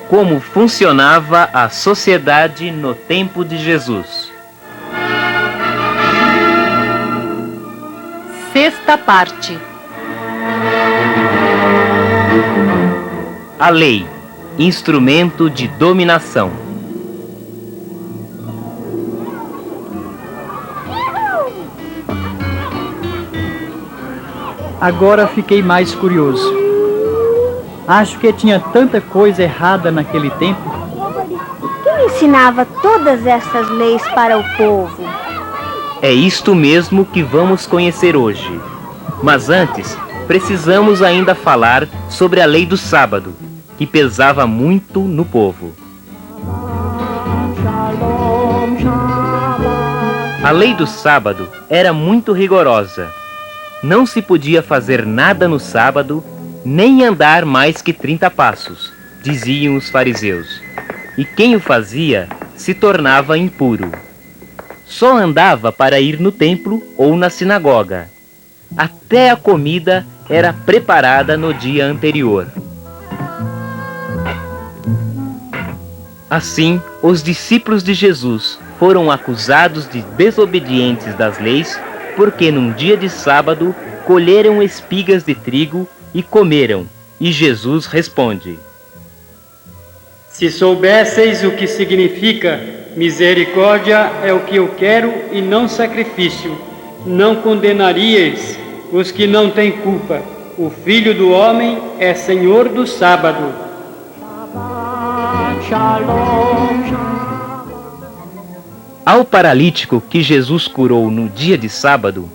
Como funcionava a sociedade no tempo de Jesus. Sexta parte. A lei, instrumento de dominação. Agora fiquei mais curioso. Acho que tinha tanta coisa errada naquele tempo. Quem ensinava todas essas leis para o povo? É isto mesmo que vamos conhecer hoje. Mas antes, precisamos ainda falar sobre a lei do sábado, que pesava muito no povo. A lei do sábado era muito rigorosa. Não se podia fazer nada no sábado, nem andar mais que 30 passos, diziam os fariseus. E quem o fazia se tornava impuro. Só andava para ir no templo ou na sinagoga. Até a comida era preparada no dia anterior. Assim, os discípulos de Jesus foram acusados de desobedientes das leis, porque num dia de sábado colheram espigas de trigo e comeram. E Jesus responde: Se soubesseis o que significa misericórdia é o que eu quero e não sacrifício, não condenaríeis os que não têm culpa. O Filho do Homem é Senhor do sábado. Ao paralítico que Jesus curou no dia de sábado,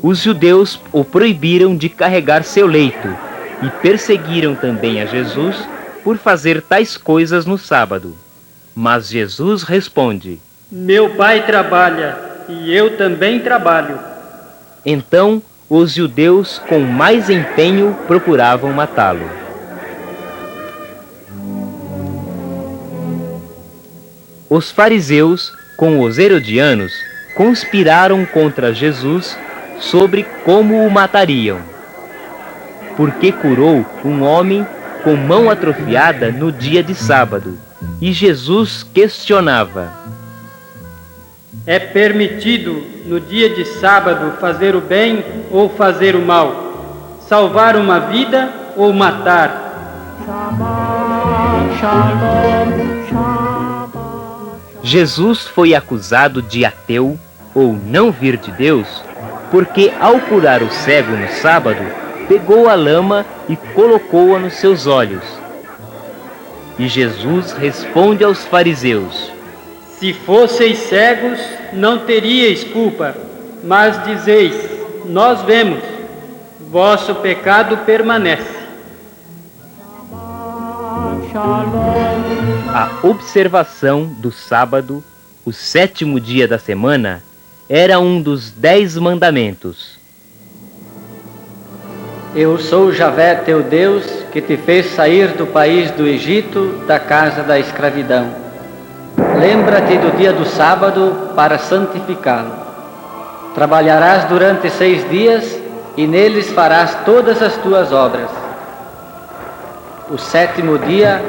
os judeus o proibiram de carregar seu leito e perseguiram também a Jesus por fazer tais coisas no sábado. Mas Jesus responde: Meu Pai trabalha e eu também trabalho. Então os judeus com mais empenho procuravam matá-lo. Os fariseus, com os herodianos, conspiraram contra Jesus sobre como o matariam, porque curou um homem com mão atrofiada no dia de sábado. E Jesus questionava: É permitido no dia de sábado fazer o bem ou fazer o mal? Salvar uma vida ou matar? Jesus foi acusado de ateu ou não vir de Deus, porque ao curar o cego no sábado, pegou a lama e colocou-a nos seus olhos. E Jesus responde aos fariseus: Se fosseis cegos, não teríeis culpa, mas dizeis: Nós vemos, vosso pecado permanece. A observação do sábado, o sétimo dia da semana, era um dos 10 mandamentos. Eu sou Javé, teu Deus, que te fez sair do país do Egito, da casa da escravidão. Lembra-te do dia do sábado para santificá-lo. Trabalharás durante 6 dias e neles farás todas as tuas obras. O sétimo dia,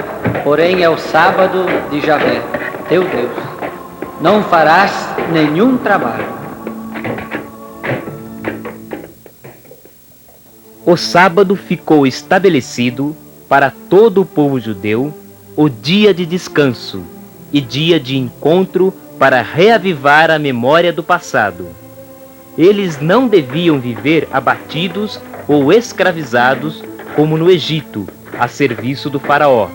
porém, é o sábado de Javé, teu Deus. Não farás nenhum trabalho. O sábado ficou estabelecido para todo o povo judeu, o dia de descanso e dia de encontro para reavivar a memória do passado. Eles não deviam viver abatidos ou escravizados como no Egito, a serviço do faraó.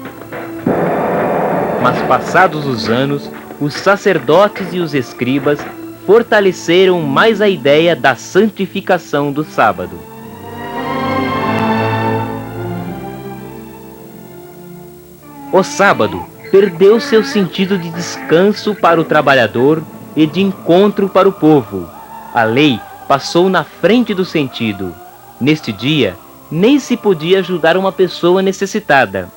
Mas passados os anos, os sacerdotes e os escribas fortaleceram mais a ideia da santificação do sábado. O sábado perdeu seu sentido de descanso para o trabalhador e de encontro para o povo. A lei passou na frente do sentido. Neste dia, nem se podia ajudar uma pessoa necessitada.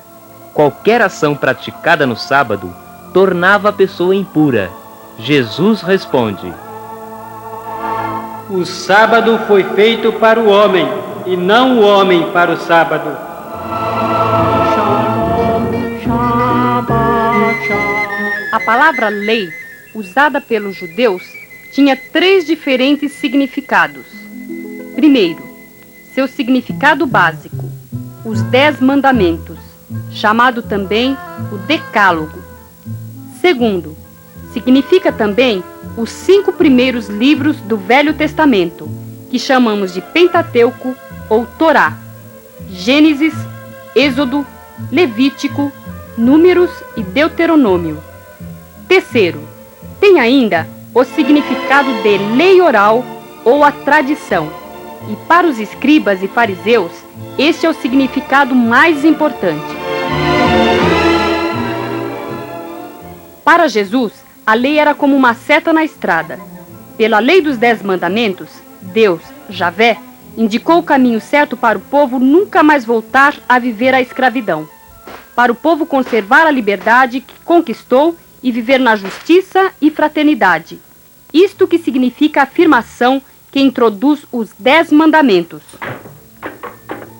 Qualquer ação praticada no sábado tornava a pessoa impura. Jesus responde: O sábado foi feito para o homem, e não o homem para o sábado. A palavra lei, usada pelos judeus, tinha 3 diferentes significados. Primeiro, seu significado básico, os 10 mandamentos, chamado também o Decálogo. Segundo, significa também os 5 primeiros livros do Velho Testamento, que chamamos de Pentateuco ou Torá: Gênesis, Êxodo, Levítico, Números e Deuteronômio. Terceiro, tem ainda o significado de lei oral ou a tradição. E para os escribas e fariseus, este é o significado mais importante. Para Jesus, a lei era como uma seta na estrada. Pela lei dos 10 mandamentos, Deus, Javé, indicou o caminho certo para o povo nunca mais voltar a viver a escravidão, para o povo conservar a liberdade que conquistou e viver na justiça e fraternidade. Isto que significa a afirmação que introduz os 10 mandamentos.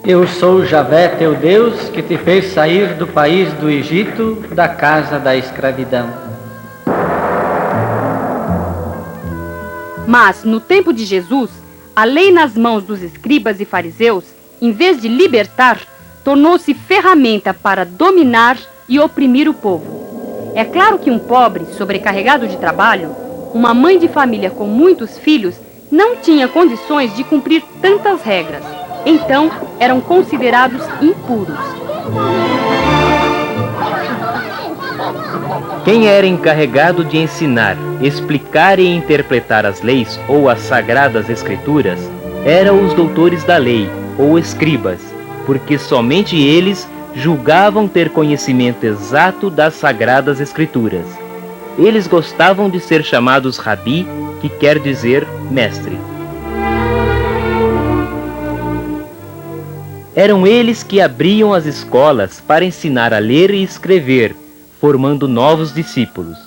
Eu sou Javé, teu Deus, que te fez sair do país do Egito, da casa da escravidão. Mas, no tempo de Jesus, a lei nas mãos dos escribas e fariseus, em vez de libertar, tornou-se ferramenta para dominar e oprimir o povo. É claro que um pobre, sobrecarregado de trabalho, uma mãe de família com muitos filhos, não tinha condições de cumprir tantas regras. Então, eram considerados impuros. Quem era encarregado de ensinar, explicar e interpretar as leis ou as sagradas escrituras eram os doutores da lei, ou escribas, porque somente eles julgavam ter conhecimento exato das sagradas escrituras. Eles gostavam de ser chamados rabi, que quer dizer mestre. Eram eles que abriam as escolas para ensinar a ler e escrever, formando novos discípulos.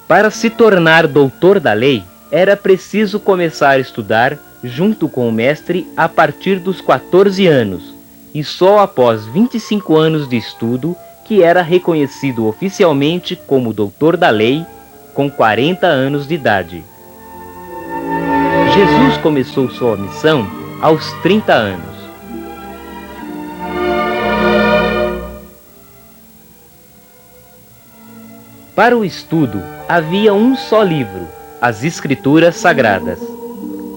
Para se tornar doutor da lei, era preciso começar a estudar junto com o mestre a partir dos 14 anos, e só após 25 anos de estudo que era reconhecido oficialmente como doutor da lei, com 40 anos de idade. Jesus começou sua missão aos 30 anos. Para o estudo, havia um só livro, as Escrituras Sagradas.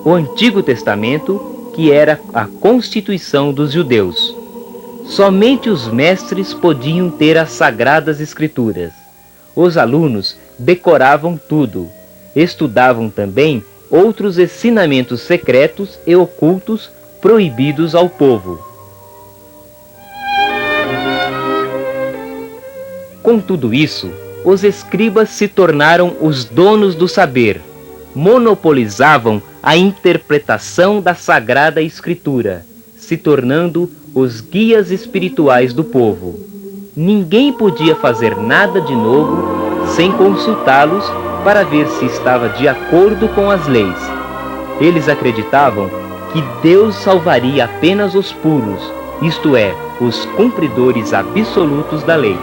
O Antigo Testamento, que era a Constituição dos judeus. Somente os mestres podiam ter as Sagradas Escrituras. Os alunos decoravam tudo. Estudavam também outros ensinamentos secretos e ocultos proibidos ao povo. Com tudo isso, os escribas se tornaram os donos do saber, monopolizavam a interpretação da Sagrada Escritura, se tornando os guias espirituais do povo. Ninguém podia fazer nada de novo sem consultá-los para ver se estava de acordo com as leis. Eles acreditavam que Deus salvaria apenas os puros, isto é, os cumpridores absolutos da lei.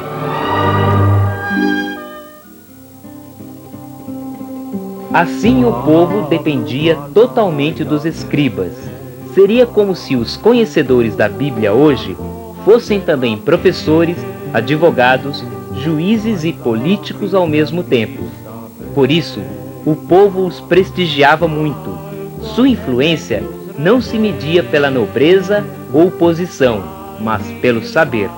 Assim o povo dependia totalmente dos escribas. Seria como se os conhecedores da Bíblia hoje fossem também professores, advogados, juízes e políticos ao mesmo tempo. Por isso, o povo os prestigiava muito. Sua influência não se media pela nobreza ou posição, mas pelo saber.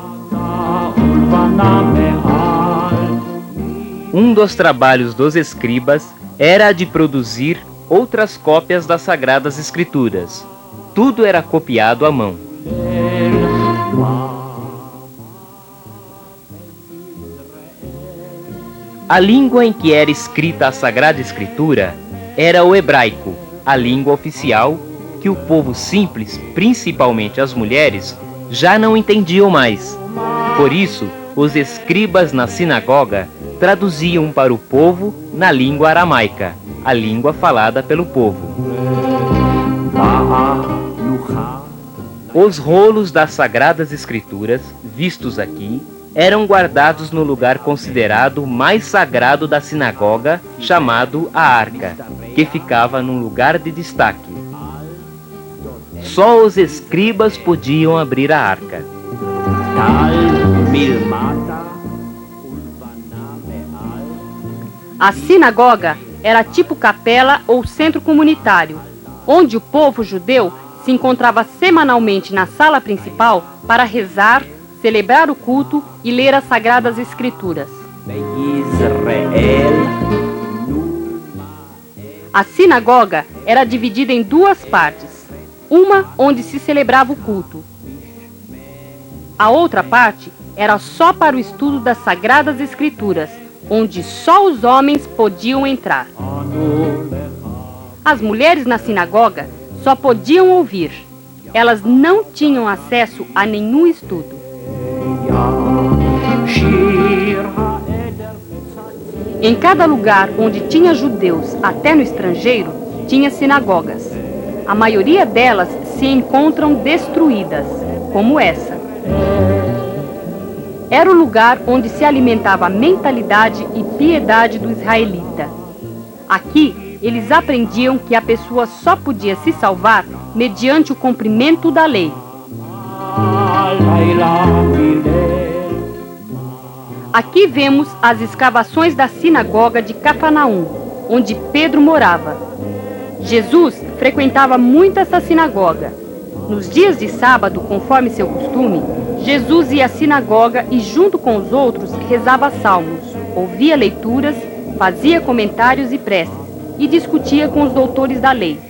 Um dos trabalhos dos escribas era a de produzir outras cópias das Sagradas Escrituras. Tudo era copiado à mão. A língua em que era escrita a Sagrada Escritura era o hebraico, a língua oficial que o povo simples, principalmente as mulheres, já não entendiam mais. Por isso, os escribas na sinagoga traduziam para o povo na língua aramaica, a língua falada pelo povo. Os rolos das Sagradas Escrituras, vistos aqui, eram guardados no lugar considerado mais sagrado da sinagoga, chamado a Arca, que ficava num lugar de destaque. Só os escribas podiam abrir a arca. A sinagoga era tipo capela ou centro comunitário, onde o povo judeu se encontrava semanalmente na sala principal para rezar, celebrar o culto e ler as Sagradas Escrituras. A sinagoga era dividida em duas partes, uma onde se celebrava o culto. A outra parte era só para o estudo das Sagradas Escrituras, onde só os homens podiam entrar. As mulheres na sinagoga só podiam ouvir. Elas não tinham acesso a nenhum estudo. Em cada lugar onde tinha judeus, até no estrangeiro, tinha sinagogas. A maioria delas se encontram destruídas, como essa. Era o lugar onde se alimentava a mentalidade e piedade do israelita. Aqui, eles aprendiam que a pessoa só podia se salvar mediante o cumprimento da lei. Aqui vemos as escavações da sinagoga de Cafarnaum, onde Pedro morava. Jesus frequentava muito essa sinagoga. Nos dias de sábado, conforme seu costume, Jesus ia à sinagoga e, junto com os outros, rezava salmos, ouvia leituras, fazia comentários e preces e discutia com os doutores da lei.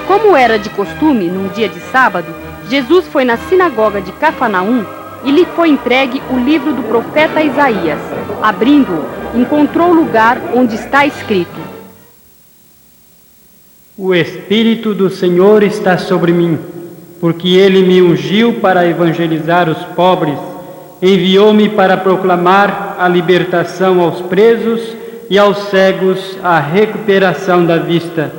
Como era de costume, num dia de sábado, Jesus foi na sinagoga de Cafarnaum e lhe foi entregue o livro do profeta Isaías. Abrindo-o, encontrou o lugar onde está escrito: O Espírito do Senhor está sobre mim, porque Ele me ungiu para evangelizar os pobres, enviou-me para proclamar a libertação aos presos e aos cegos a recuperação da vista,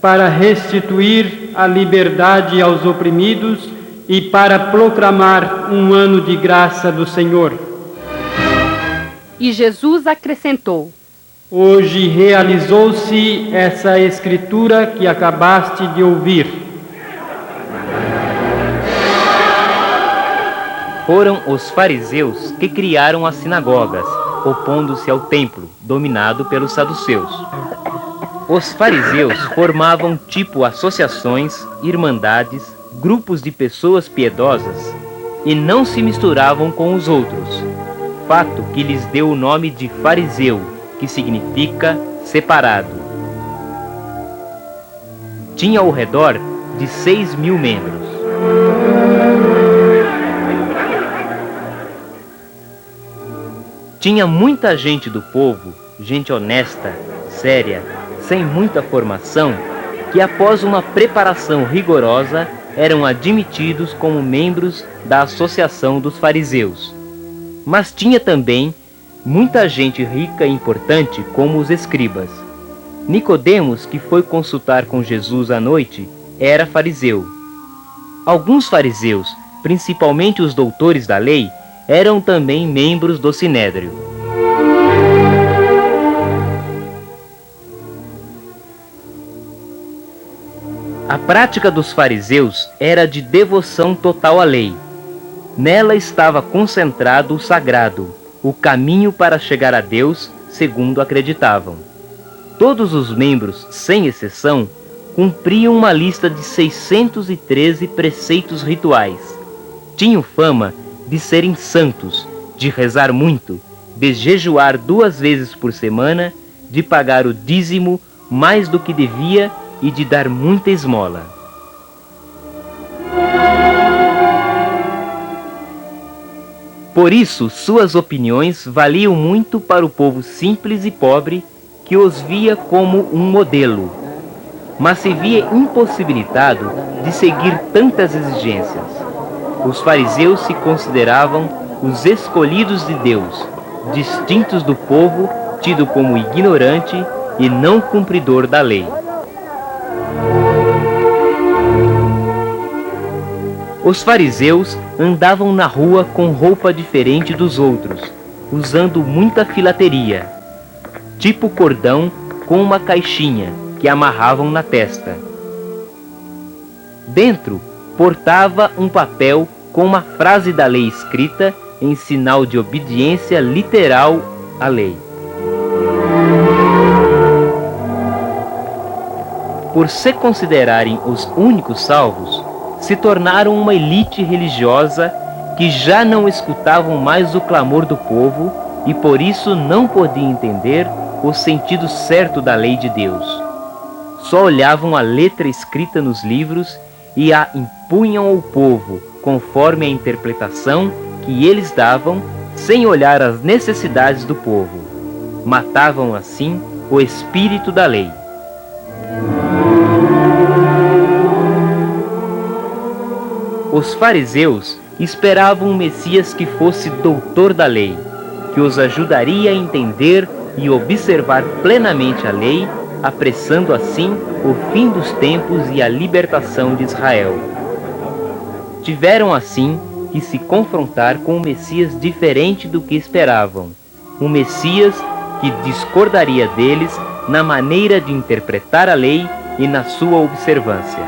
para restituir a liberdade aos oprimidos e para proclamar um ano de graça do Senhor. E Jesus acrescentou: Hoje realizou-se essa escritura que acabaste de ouvir. Foram os fariseus que criaram as sinagogas, opondo-se ao templo, dominado pelos saduceus. Os fariseus formavam tipo associações, irmandades, grupos de pessoas piedosas e não se misturavam com os outros, fato que lhes deu o nome de fariseu, que significa separado. Tinha ao redor de 6.000 membros. Tinha muita gente do povo, gente honesta, séria, sem muita formação, que após uma preparação rigorosa eram admitidos como membros da associação dos fariseus. Mas tinha também muita gente rica e importante, como os escribas. Nicodemos, que foi consultar com Jesus à noite, era fariseu. Alguns fariseus, principalmente os doutores da lei, eram também membros do Sinédrio. A prática dos fariseus era de devoção total à lei. Nela estava concentrado o sagrado, o caminho para chegar a Deus, segundo acreditavam. Todos os membros, sem exceção, cumpriam uma lista de 613 preceitos rituais. Tinham fama de serem santos, de rezar muito, de jejuar 2 vezes por semana, de pagar o dízimo mais do que devia e de dar muita esmola. Por isso, suas opiniões valiam muito para o povo simples e pobre, que os via como um modelo, mas se via impossibilitado de seguir tantas exigências. Os fariseus se consideravam os escolhidos de Deus, distintos do povo, tido como ignorante e não cumpridor da lei. Os fariseus andavam na rua com roupa diferente dos outros, usando muita filateria, tipo cordão com uma caixinha que amarravam na testa. Dentro, portava um papel com uma frase da lei escrita em sinal de obediência literal à lei. Por se considerarem os únicos salvos, se tornaram uma elite religiosa que já não escutavam mais o clamor do povo e por isso não podiam entender o sentido certo da lei de Deus. Só olhavam a letra escrita nos livros e a impunham ao povo conforme a interpretação que eles davam, sem olhar as necessidades do povo. Matavam assim o espírito da lei. Os fariseus esperavam um Messias que fosse doutor da lei, que os ajudaria a entender e observar plenamente a lei, apressando assim o fim dos tempos e a libertação de Israel. Tiveram assim que se confrontar com um Messias diferente do que esperavam, um Messias que discordaria deles na maneira de interpretar a lei e na sua observância.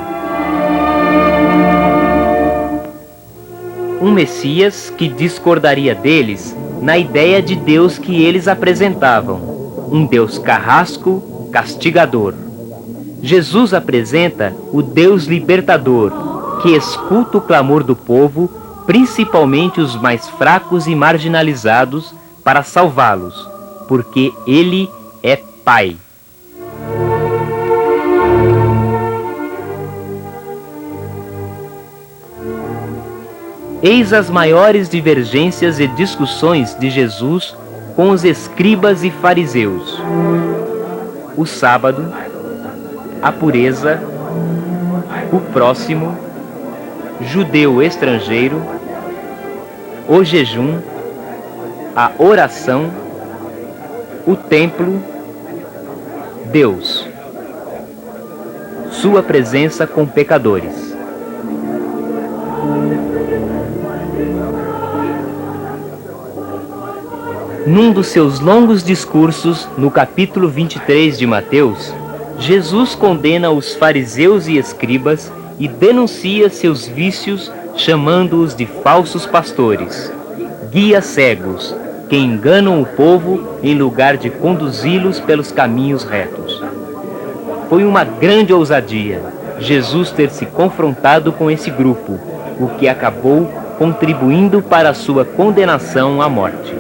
Um Messias que discordaria deles na ideia de Deus que eles apresentavam, um Deus carrasco, castigador. Jesus apresenta o Deus libertador, que escuta o clamor do povo, principalmente os mais fracos e marginalizados, para salvá-los, porque Ele é Pai. Eis as maiores divergências e discussões de Jesus com os escribas e fariseus: o sábado, a pureza, o próximo, judeu estrangeiro, o jejum, a oração, o templo, Deus, sua presença com pecadores. Num dos seus longos discursos, no capítulo 23 de Mateus, Jesus condena os fariseus e escribas e denuncia seus vícios, chamando-os de falsos pastores, guias cegos, que enganam o povo em lugar de conduzi-los pelos caminhos retos. Foi uma grande ousadia Jesus ter se confrontado com esse grupo, o que acabou contribuindo para a sua condenação à morte.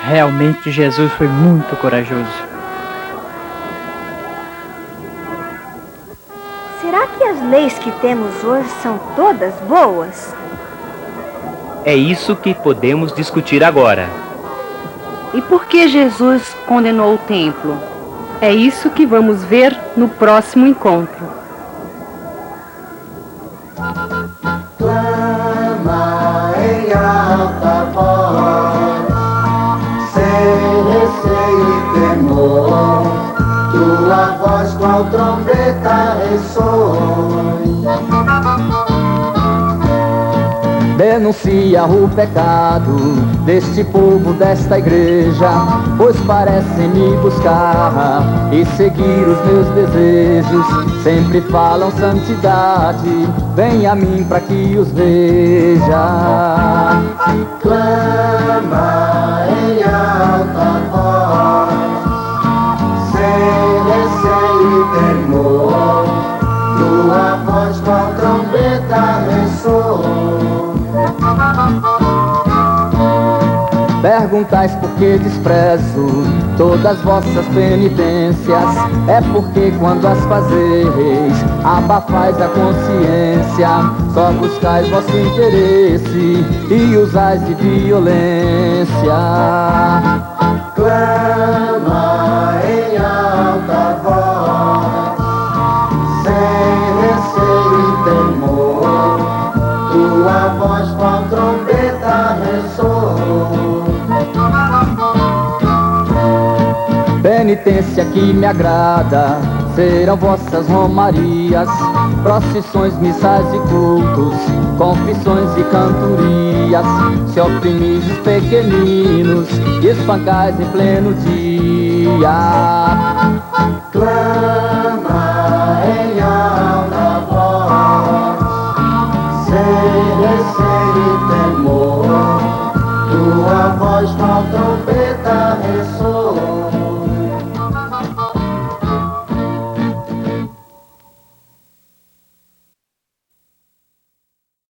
Realmente Jesus foi muito corajoso. Será que as leis que temos hoje são todas boas? É isso que podemos discutir agora. E por que Jesus condenou o templo? É isso que vamos ver no próximo encontro. Clama em alta voz, sem receio e temor, tua voz qual trombeta ressoe. Denuncia o pecado deste povo, desta igreja, pois parecem me buscar e seguir os meus desejos. Sempre falam santidade, vem a mim para que os veja. Clama em alta voz, sem receio e temor, tua voz qual trombeta ressoa. Perguntais por que desprezo todas vossas penitências. É porque quando as fazeis, abafais a consciência. Só buscais vosso interesse e usais de violência. Clama em alta voz, sem receio e temor, tua voz qual trombeta ressoa. Penitência que me agrada, serão vossas romarias, procissões, missais e cultos, confissões e cantorias. Se oprimis os pequeninos e espancais em pleno dia, clama em alta voz, sem receio e temor, tua voz com trombeta